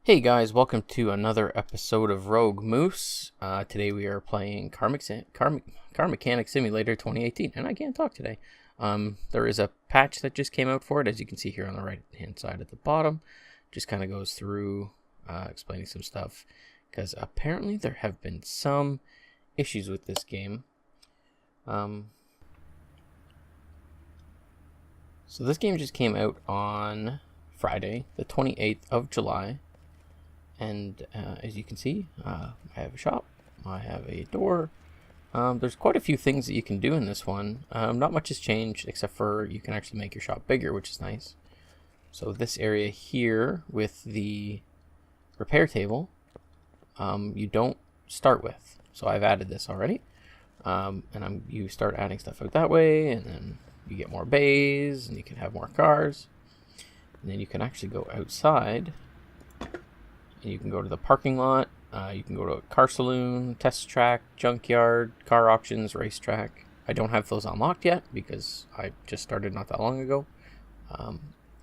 Hey guys, welcome to another episode of Rogue Moose. Today we are playing Car Mechanic Simulator 2018, and I can't talk today. There is a patch that just came out for it, as you can see here on the right hand side at the bottom. Just kind of goes through explaining some stuff, because apparently there have been some issues with this game. So this game just came out on Friday, the 28th of July. And as you can see, I have a shop, I have a door. There's quite a few things that you can do in this one. Not much has changed, except for you can actually make your shop bigger, which is nice. So this area here with the repair table, you don't start with. So I've added this already. And you start adding stuff out that way, and then you get more bays, and you can have more cars. And then you can actually go outside. And you can go to the parking lot, you can go to a car saloon, test track, junkyard, car auctions, racetrack. I don't have those unlocked yet because I just started not that long ago.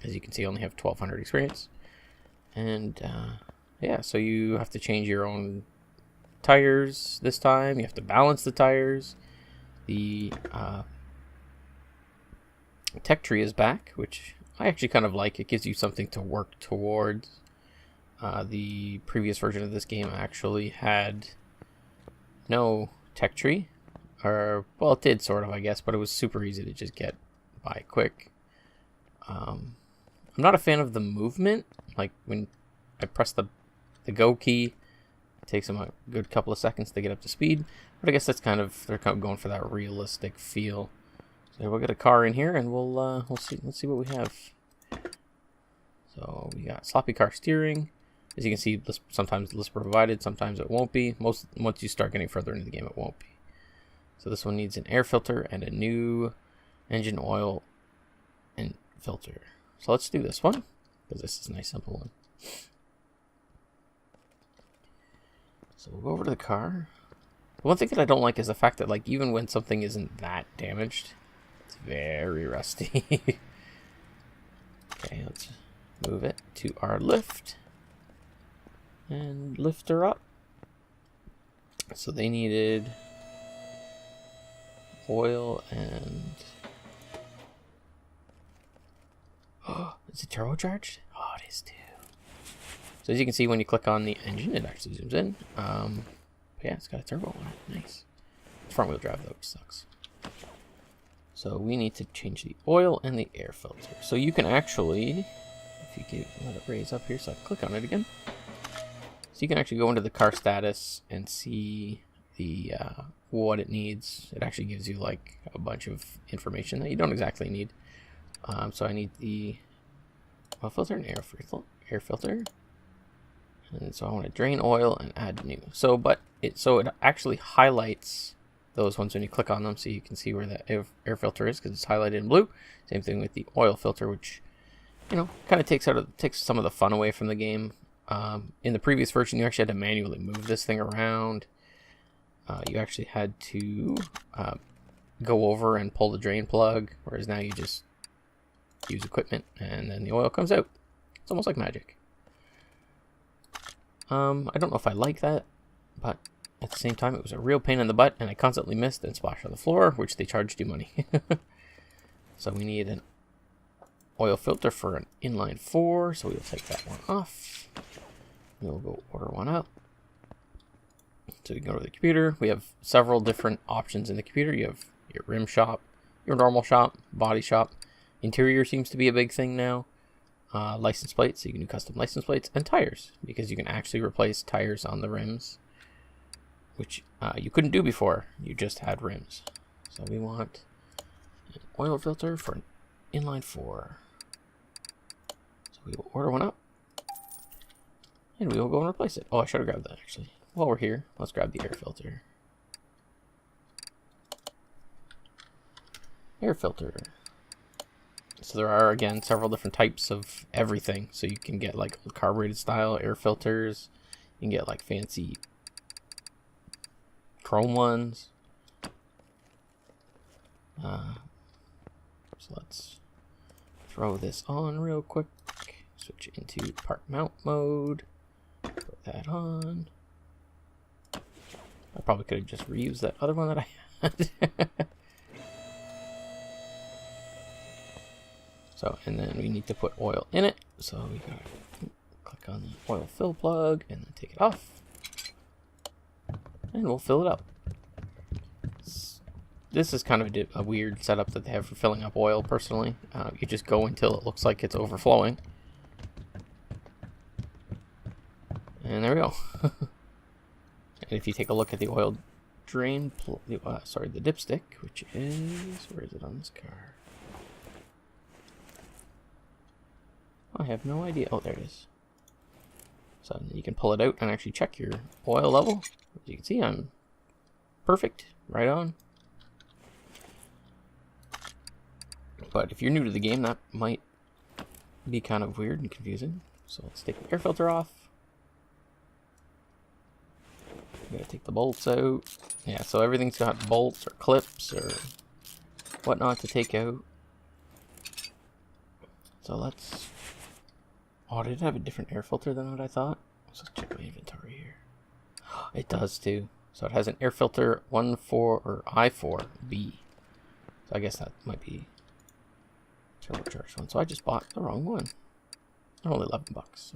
As you can see, I only have 1200 experience. And yeah, so you have to change your own tires this time. You have to balance the tires. The tech tree is back, which I actually kind of like. It gives you something to work towards. The previous version of this game actually had no tech tree, or well, it did sort of, I guess, but it was super easy to just get by quick. I'm not a fan of the movement. Like when I press the go key, it takes them a good couple of seconds to get up to speed. But I guess that's kind of, they're kind of going for that realistic feel. So we'll get a car in here, and we'll see. Let's see what we have. So we got sloppy car steering. As you can see, sometimes list provided, sometimes it won't be. Once you start getting further into the game, it won't be. So this one needs an air filter and a new engine oil and filter. So let's do this one, because this is a nice simple one. So we'll go over to the car. The one thing that I don't like is the fact that, like, even when something isn't that damaged, it's very rusty. Okay, let's move it to our lift. And lift her up. So they needed oil and... Oh, is it turbocharged? Oh, it is too. So as you can see, when you click on the engine, it actually zooms in. But yeah, it's got a turbo on it. Nice. It's front wheel drive though, which sucks. So we need to change the oil and the air filter. So you can actually, if you let it raise up here, so I click on it again. So you can actually go into the car status and see the what it needs. It actually gives you like a bunch of information that you don't exactly need. So I need the oil filter and air filter. And so I want to drain oil and add new. So it actually highlights those ones when you click on them, so you can see where the air filter is because it's highlighted in blue. Same thing with the oil filter, which, you know, kind of takes some of the fun away from the game. In the previous version, you actually had to manually move this thing around. You actually had to go over and pull the drain plug, whereas now you just use equipment and then the oil comes out. It's almost like magic. I don't know if I like that, but at the same time, it was a real pain in the butt, and I constantly missed and splashed on the floor, which they charged you money. So we need an oil filter for an inline 4, so we'll take that one off. We'll go order one out. So we can go to the computer. We have several different options in the computer. You have your rim shop, your normal shop, body shop. Interior seems to be a big thing now. License plates, so you can do custom license plates, and tires, because you can actually replace tires on the rims, which you couldn't do before. You just had rims. So we want an oil filter for an inline 4. So we will order one up. And we will go and replace it. Oh, I should have grabbed that, actually. While we're here, let's grab the air filter. Air filter. So there are, again, several different types of everything. So you can get, like, carbureted style air filters. You can get, like, fancy chrome ones. So let's throw this on real quick. Switch into park mount mode. that on. I probably could have just reused that other one that I had. So, and then we need to put oil in it. So we gotta click on the oil fill plug and then take it off. And we'll fill it up. This is kind of a weird setup that they have for filling up oil, personally. You just go until it looks like it's overflowing. And there we go. And if you take a look at the oil drain, the dipstick, which is, where is it on this car? I have no idea. Oh, there it is. So you can pull it out and actually check your oil level. As you can see, I'm perfect, right on. But if you're new to the game, that might be kind of weird and confusing. So let's take the air filter off. We gotta take the bolts out. Yeah, so everything's got bolts or clips or whatnot to take out. So let's... Oh, did it have a different air filter than what I thought? Let's just check my inventory here. It does too. So it has an air filter I4B. So I guess that might be turbocharged one. So I just bought the wrong one. They're only $11. So.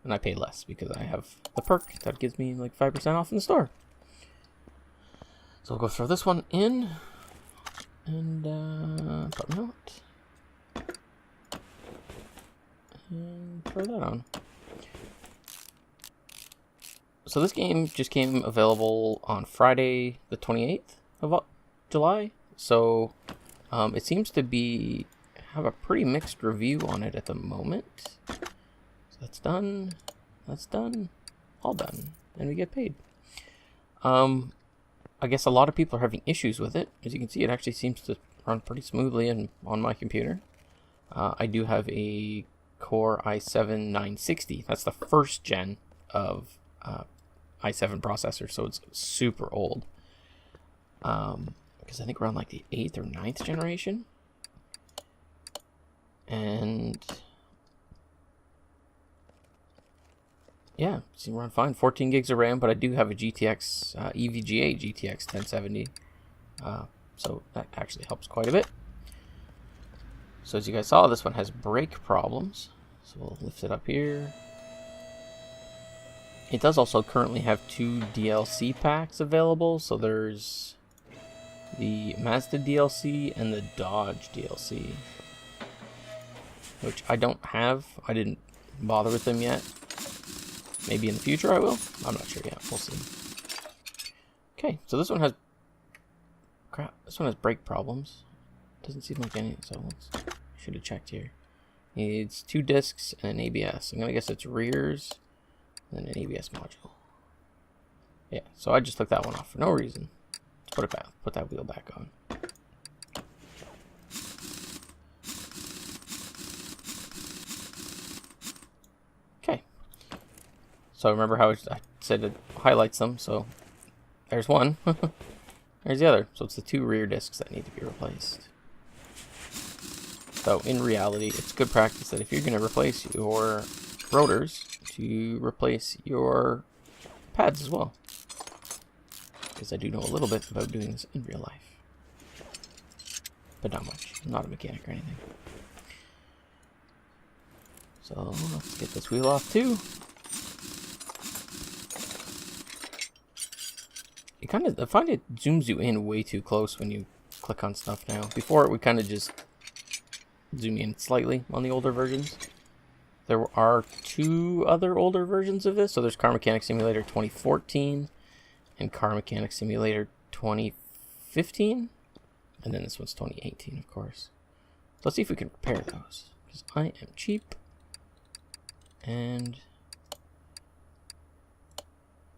And I pay less because I have the perk that gives me like 5% off in the store. So we'll go throw this one in and put them out. And throw that on. So this game just came available on Friday the 28th of July. So it seems to have a pretty mixed review on it at the moment. So that's done. That's done. All done. And we get paid. I guess a lot of people are having issues with it. As you can see, it actually seems to run pretty smoothly on my computer. I do have a Core i7-960. That's the first gen of i7 processor, so it's super old. Because I think we're on like the 8th or 9th generation. And yeah, it seems to run fine. 14 gigs of RAM, but I do have a GTX EVGA GTX 1070. So that actually helps quite a bit. So as you guys saw, this one has brake problems. So we'll lift it up here. It does also currently have 2 DLC packs available. So there's the Mazda DLC and the Dodge DLC, which I don't have. I didn't bother with them yet. Maybe in the future I will. I'm not sure yet. We'll see. Okay, so this one has... Crap, this one has brake problems. Doesn't seem like any, so let's... Should have checked here. Needs 2 discs and an ABS. I'm gonna guess it's rears and an ABS module. Yeah, so I just took that one off for no reason. Let's put it back. Put that wheel back on. Okay. So remember how I said it highlights them. So there's one. There's the other. So it's the 2 rear discs that need to be replaced. So in reality, it's good practice that if you're going to replace your rotors, to replace your pads as well. Because I do know a little bit about doing this in real life. But not much. I'm not a mechanic or anything. So let's get this wheel off too. I find it zooms you in way too close when you click on stuff now. Before it would kind of just zoom in slightly on the older versions. There are 2 other older versions of this. So there's Car Mechanic Simulator 2014 and Car Mechanic Simulator 2015. And then this one's 2018, of course. So let's see if we can repair those. Because I am cheap. And...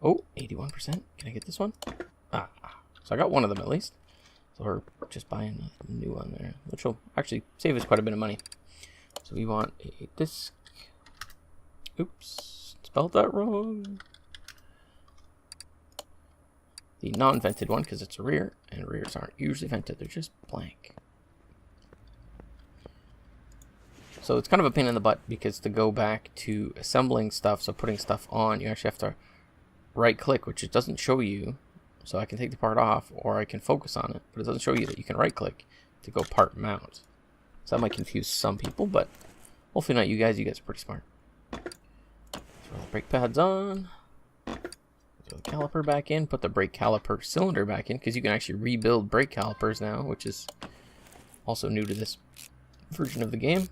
oh, 81%. Can I get this one? Ah, so I got one of them at least. So we're just buying a new one there, which will actually save us quite a bit of money. So we want a disc. Oops, spelled that wrong. The non-vented one, because it's a rear, and rears aren't usually vented, they're just blank. So it's kind of a pain in the butt because to go back to assembling stuff, so putting stuff on, you actually have to right click, which it doesn't show you. So I can take the part off or I can focus on it, but it doesn't show you that you can right click to go part mount. So that might confuse some people, but hopefully not you guys. You guys are pretty smart. Throw the brake pads on. Throw the caliper back in. Put the brake caliper cylinder back in because you can actually rebuild brake calipers now, which is also new to this version of the game.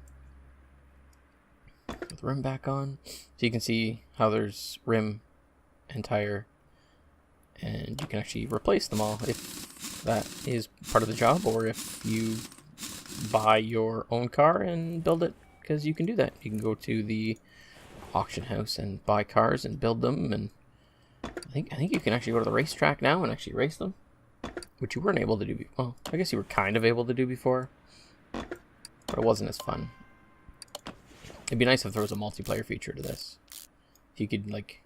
Put the rim back on. So you can see how there's rim and tire, and you can actually replace them all if that is part of the job, or if you buy your own car and build it, because you can do that. You can go to the auction house and buy cars and build them, and I think you can actually go to the racetrack now and actually race them, which you weren't able to do before. Well, I guess you were kind of able to do before, but it wasn't as fun. It'd be nice if there was a multiplayer feature to this. If you could like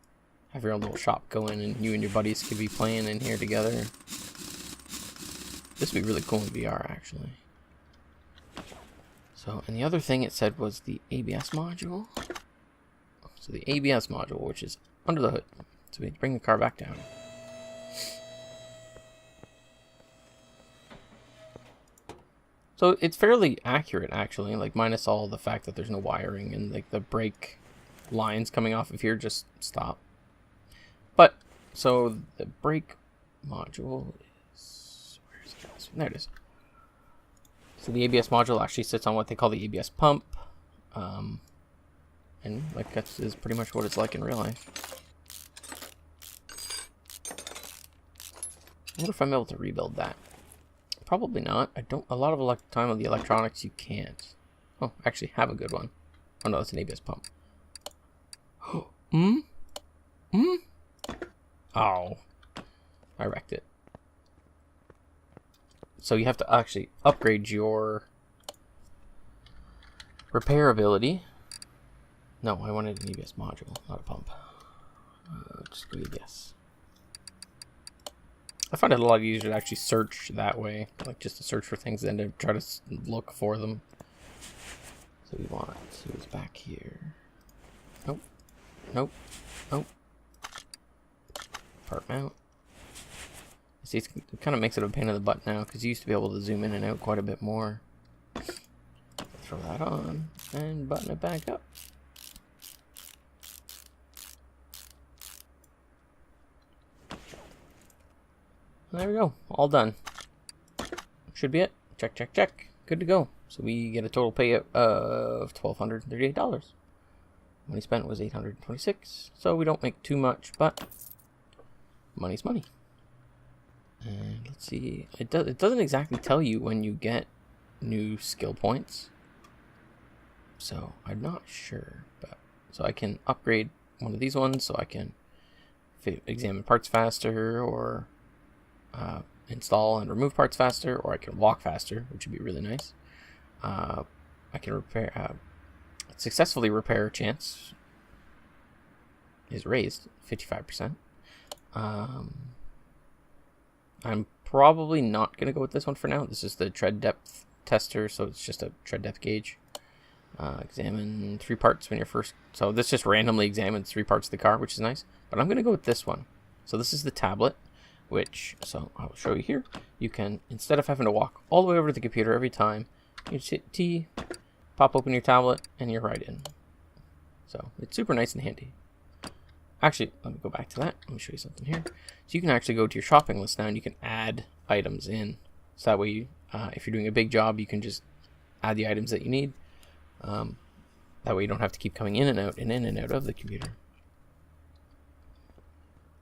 have your own little shop going and you and your buddies could be playing in here together. This would be really cool in VR actually. So, and the other thing it said was the ABS module. So the ABS module, which is under the hood. So we bring the car back down. So it's fairly accurate actually, like minus all the fact that there's no wiring and like the brake lines coming off of here just stop. But so the brake module is, where is it? There it is. So the ABS module actually sits on what they call the ABS pump, and like that is pretty much what it's like in real life. I wonder if I'm able to rebuild that. Probably not. I don't. A lot of time on the electronics you can't. Oh, actually have a good one. Oh no, it's an ABS pump. Oh, I wrecked it. So you have to actually upgrade your repair ability. No, I wanted an ABS module, not a pump. Just go ABS. I find it a lot easier to actually search that way, like just to search for things than to try to look for them. So we want to it's back here. Nope. Nope. Nope. Part mount. See, it kind of makes it a pain in the butt now because you used to be able to zoom in and out quite a bit more. Throw that on and button it back up. And there we go, all done. Should be it. Check, check, check. Good to go. So we get a total payout of $1,238. Money spent was $826. So we don't make too much, but money's money. And let's see. It doesn't exactly tell you when you get new skill points. So I'm not sure, but so I can upgrade one of these ones so I can examine parts faster, or install and remove parts faster, or I can walk faster, which would be really nice. I can repair, successfully repair chance is raised 55%. I'm probably not going to go with this one for now. This is the tread depth tester, so it's just a tread depth gauge. Examine 3 parts when you're first. So this just randomly examines 3 parts of the car, which is nice. But I'm going to go with this one. So this is the tablet, which, so I'll show you here. You can, instead of having to walk all the way over to the computer every time, you just hit T, pop open your tablet, and you're right in. So it's super nice and handy. Actually, let me go back to that. Let me show you something here. So you can actually go to your shopping list now and you can add items in. So that way, you, if you're doing a big job, you can just add the items that you need. That way you don't have to keep coming in and out and in and out of the computer.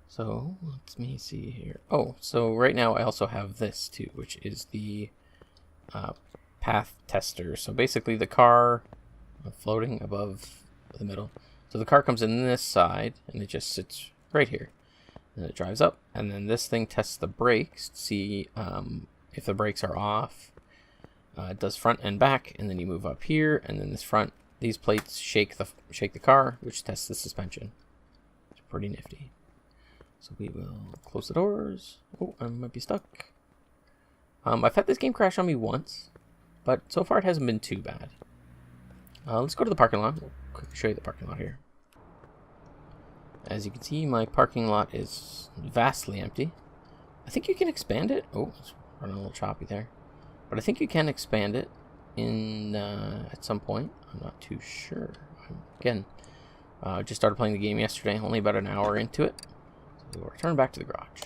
So let me see here. Oh, so right now I also have this too, which is the path tester. So basically the car floating above the middle. So the car comes in this side and it just sits right here. And it drives up, and then this thing tests the brakes to see if the brakes are off. It does front and back, and then you move up here, and then these plates shake the car, which tests the suspension. It's pretty nifty. So we will close the doors. Oh, I might be stuck. I've had this game crash on me once, but so far it hasn't been too bad. Let's go to the parking lot. We'll quickly show you the parking lot here. As you can see, my parking lot is vastly empty. I think you can expand it. Oh, it's running a little choppy there. But I think you can expand it in at some point. I'm not too sure. Again, just started playing the game yesterday, only about an hour into it. So we'll return back to the garage.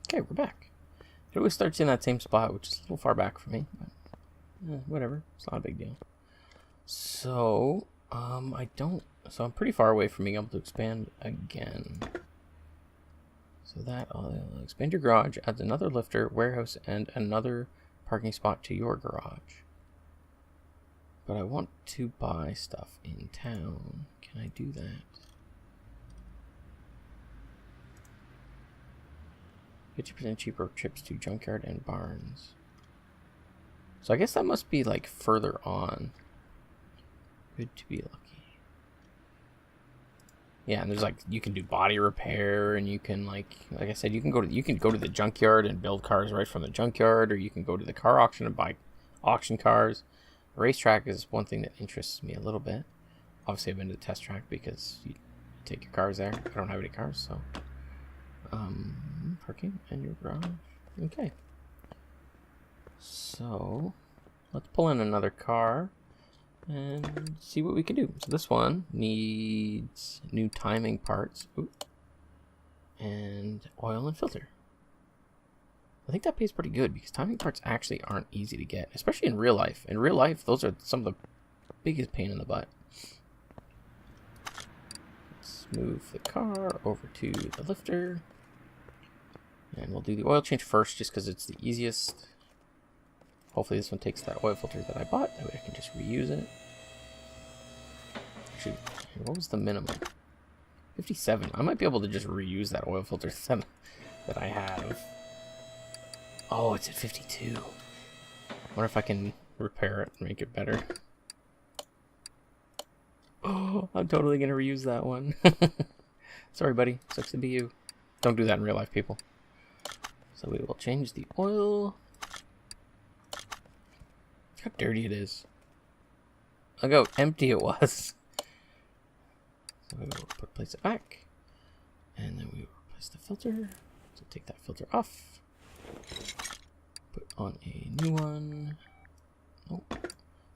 Okay, we're back. It always starts in that same spot, which is a little far back for me. But, whatever, it's not a big deal. So, So I'm pretty far away from being able to expand again. So that I'll expand your garage, adds another lifter, warehouse, and another parking spot to your garage. But I want to buy stuff in town. Can I do that? 50% cheaper trips to junkyard and barns. So I guess that must be like further on. Good to be lucky. Yeah, and there's like you can do body repair, and you can like I said, you can go to the junkyard and build cars right from the junkyard, or you can go to the car auction and buy auction cars. The racetrack is one thing that interests me a little bit. Obviously, I've been to the test track because you take your cars there. I don't have any cars, so parking and your garage. Okay. So let's pull in another car and see what we can do. So this one needs new timing parts. Ooh. And oil and filter. I think that pays pretty good because timing parts actually aren't easy to get, especially in real life. In real life, those are some of the biggest pain in the butt. Let's move the car over to the lifter. And we'll do the oil change first just because it's the easiest. Hopefully this one takes that oil filter that I bought. That way I can just reuse it. Actually, what was the minimum? 57. I might be able to just reuse that oil filter that I have. Oh, it's at 52. I wonder if I can repair it and make it better. Oh, I'm totally going to reuse that one. Sorry, buddy. Sucks to be you. Don't do that in real life, people. So we will change the oil. How dirty it is. Look how empty it was. So we will place it back. And then we will replace the filter. So take that filter off. Put on a new one. Oh. So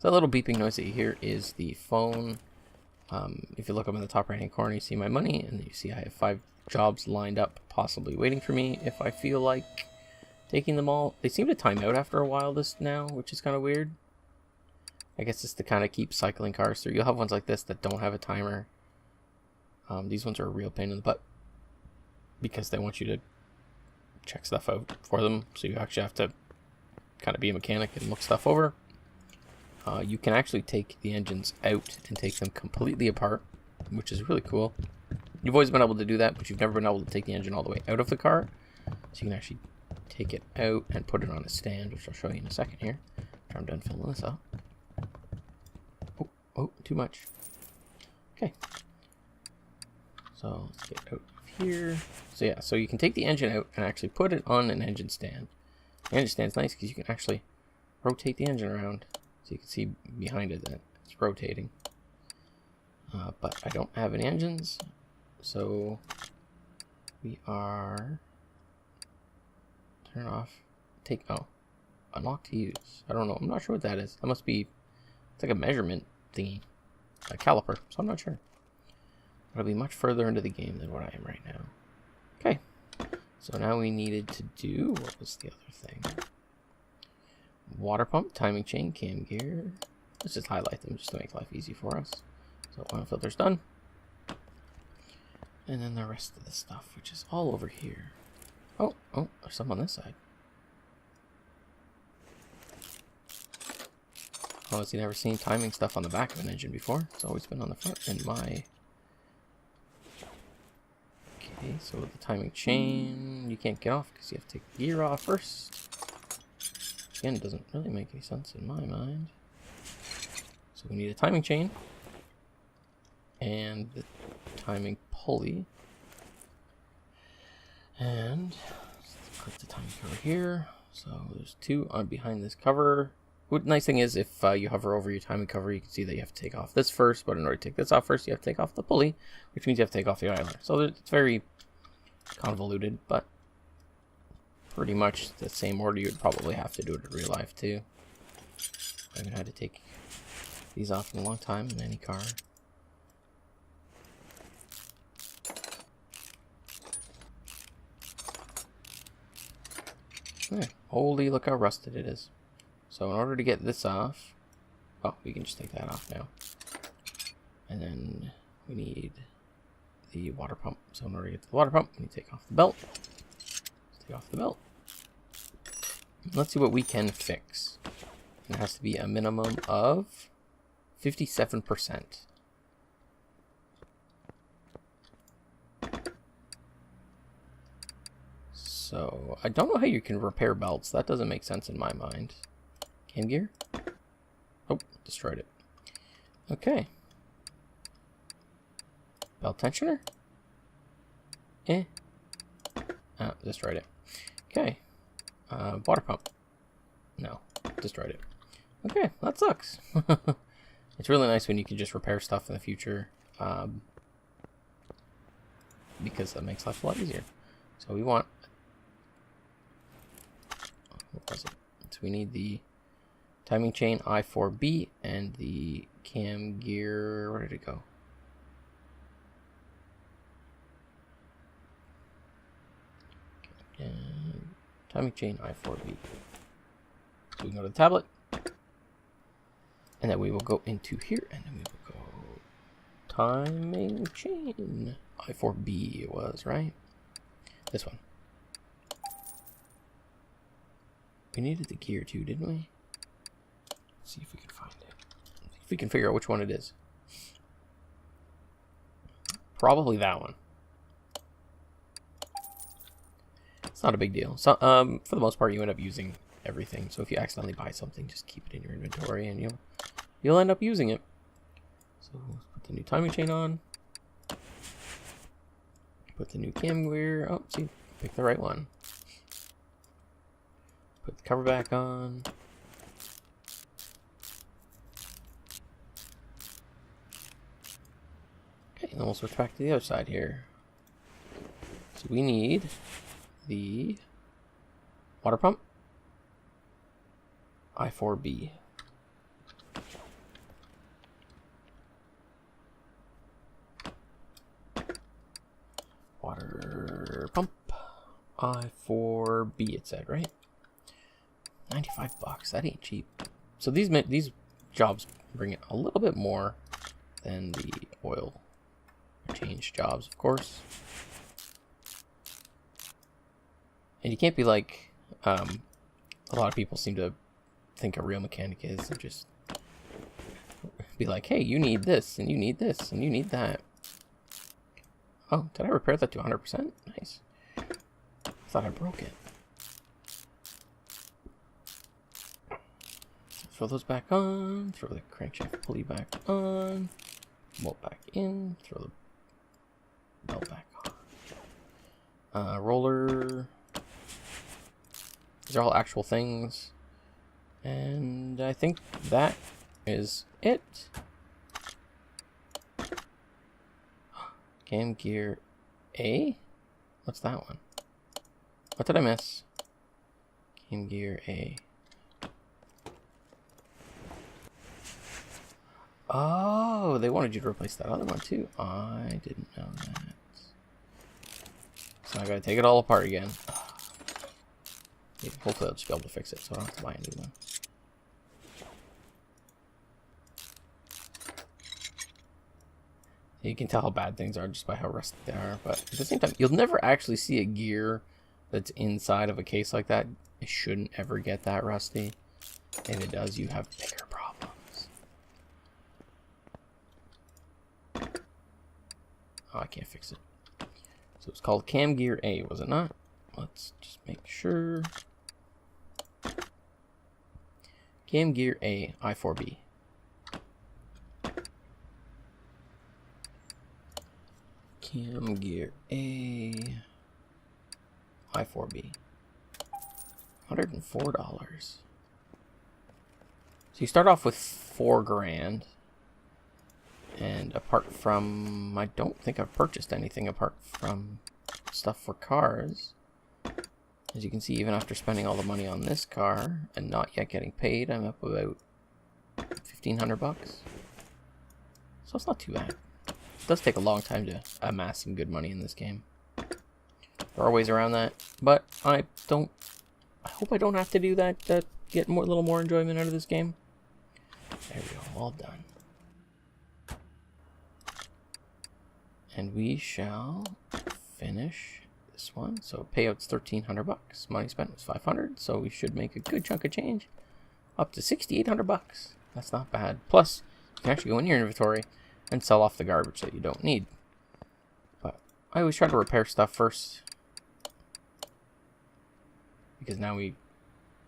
that little beeping noise that you hear is the phone. If you look up in the top right hand corner, you see my money. And you see I have 5 jobs lined up, possibly waiting for me if I feel like taking them all. They seem to time out after a while now, which is kind of weird. I guess it's to kind of keep cycling cars through. You'll have ones like this that don't have a timer. These ones are a real pain in the butt because they want you to check stuff out for them. So you actually have to kind of be a mechanic and look stuff over. You can actually take the engines out and take them completely apart, which is really cool. You've always been able to do that, but you've never been able to take the engine all the way out of the car. So you can actually take it out and put it on a stand, which I'll show you in a second here. After I'm done filling this up. Oh, too much. Okay. So let's get out of here. So yeah, so you can take the engine out and actually put it on an engine stand. The engine stand's nice because you can actually rotate the engine around. So you can see behind it that it's rotating. But I don't have any engines. So we are turn off, unlock to use. I don't know. I'm not sure what that is. That must be, it's like a measurement thingy, a caliper. So I'm not sure. It'll be much further into the game than what I am right now. Okay. So now we needed to do, what was the other thing? Water pump, timing chain, cam gear. Let's just highlight them just to make life easy for us. So oil filter's done. And then the rest of the stuff, which is all over here. Oh, there's some on this side. Oh, has he never seen timing stuff on the back of an engine before? It's always been on the front in my... Okay, so with the timing chain, you can't get off because you have to take the gear off first. Again, it doesn't really make any sense in my mind. So we need a timing chain. And the timing pulley. And let's put the timing cover here. So there's 2 on behind this cover. What nice thing is if you hover over your timing cover, you can see that you have to take off this first, but in order to take this off first, you have to take off the pulley, which means you have to take off the idler. So it's very convoluted, but pretty much the same order you would probably have to do it in real life too. I haven't had to take these off in a long time in any car. Okay. Holy, look how rusted it is. So in order to get this off, oh, we can just take that off now. And then we need the water pump. So in order to get to the water pump, we need to take off the belt. Let's take off the belt. Let's see what we can fix. It has to be a minimum of 57%. So I don't know how you can repair belts. That doesn't make sense in my mind. Cam gear? Oh, destroyed it. Okay. Belt tensioner? Ah, destroyed it. Okay. Water pump? No, destroyed it. Okay, that sucks. It's really nice when you can just repair stuff in the future. Because that makes life a lot easier. So we want... What was it? So we need the timing chain I4B and the cam gear. Where did it go? Timing chain I4B. So we can go to the tablet, and then we will go into here, and then we will go timing chain I4B. It was right. This one. We needed the gear too, didn't we? Let's see if we can find it. If we can figure out which one it is. Probably that one. It's not a big deal. So, for the most part, you end up using everything. So if you accidentally buy something, just keep it in your inventory, and you'll end up using it. So let's put the new timing chain on. Put the new cam gear. Oh, see, pick the right one. Put the cover back on. Okay, and then we'll switch back to the other side here. So we need the water pump I4B. Water pump I4B, it said, right? $95. That ain't cheap. So these jobs bring it a little bit more than the oil change jobs, of course. And you can't be like a lot of people seem to think a real mechanic is, and just be like, hey, you need this, and you need this, and you need that. Oh, did I repair that to 100%? Nice. I thought I broke it. Throw those back on. Throw the crankshaft pulley back on. Bolt back in. Throw the belt back on. Roller. These are all actual things. And I think that is it. Cam gear A? What's that one? What did I miss? Cam gear A. Oh, they wanted you to replace that other one too. I didn't know that. So I gotta take it all apart again. Yeah, hopefully I'll just be able to fix it so I don't have to buy a new one. You can tell how bad things are just by how rusty they are, but at the same time, you'll never actually see a gear that's inside of a case like that. It shouldn't ever get that rusty. If it does, you have bigger problems. Oh, I can't fix it. So it's called Cam Gear A, was it not? Let's just make sure. Cam Gear A, I4B. Cam Gear A, I4B. $104. So you start off with 4 grand. And apart from... I don't think I've purchased anything apart from stuff for cars. As you can see, even after spending all the money on this car and not yet getting paid, I'm up about 1,500 bucks. So it's not too bad. It does take a long time to amass some good money in this game. There are ways around that, but I hope I don't have to do that to get a little more enjoyment out of this game. There we go, all done. And we shall finish this one. So payout's 1,300 bucks. Money spent was 500, so we should make a good chunk of change. Up to 6,800 bucks. That's not bad. Plus, you can actually go in your inventory and sell off the garbage that you don't need. But I always try to repair stuff first, because now we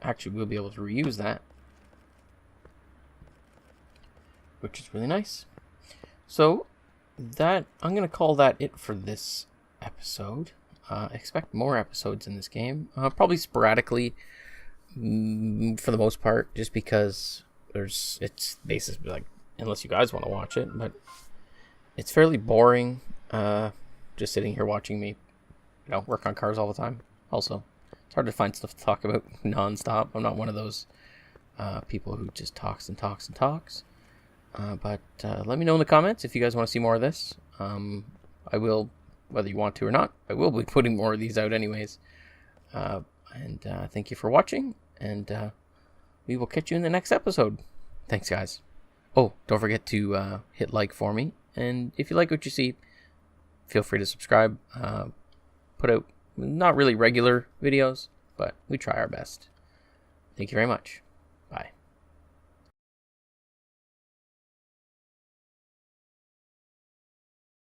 actually will be able to reuse that, which is really nice. So that I'm gonna call that it for this episode. Expect more episodes in this game, probably sporadically, for the most part, just because it's basically like, unless you guys want to watch it, but it's fairly boring, just sitting here watching me, work on cars all the time. Also, it's hard to find stuff to talk about non-stop. I'm not one of those people who just talks and talks and talks. But let me know in the comments if you guys want to see more of this. I will, whether you want to or not, I will be putting more of these out anyways. And thank you for watching, and we will catch you in the next episode. Thanks, guys. Oh, don't forget to hit like for me, and if you like what you see, feel free to subscribe. Put out not really regular videos, but we try our best. Thank you very much.